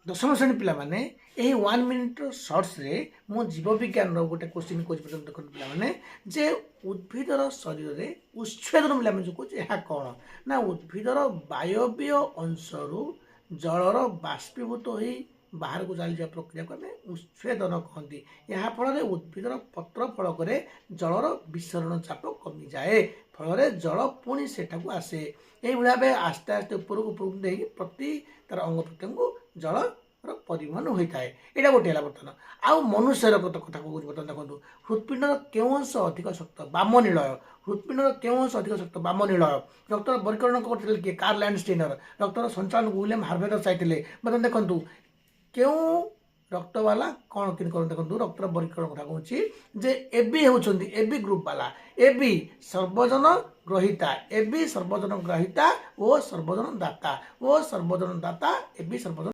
दशम श्रेणी पिलाने यही 1 मिनिट सर्ट्स रे मो जीवविज्ञान गोटे क्वेश्चन खोज पर्यटन देखते पिलाने जे उद्भिदर शरीर में उच्छेदन मिलामे जो कहे यह कौन ना उद्भिदर वायवीय अंशरू जलर बाष्पीभूत हो बाहर को चली जा प्रक्रिया को आम उच्छेदन कहती यहाँ फल उद्भिदर पत्र फलक जलर विसरण चाप कमी जाए फल जल पुणी सेठा आसे यही भाव आस्ते आस्ते उपरक प्रति तार अंग प्रत्यंग जल परिवहन होता है यहाँ गोटे है बर्तमान आउ मनुष्यर कथा कहूँ बर्तमान देखो हृत्पिंडर क्यों अंश अधिक शक्त बाम निलय हृत्पिंडर क्यों अंश अधिक शक्त बाम निलय रक्तर वर्गीकरण करते किए कार्ल लैंडस्टाइनर रक्तर संचालन विलियम हार्वेडर आते बर्तमान देखूँ क्यों रक्त वाला कौन कि देखो रक्तर वर्गीकरण कथा कहूँ जे एबी होती एबी ग्रुप वाला एबी सर्वजन ग्रहिता एबी सर्वजन ग्रहिता ओ सर्वजन दाता ओ सर्वजन दाता एबी सर्वजन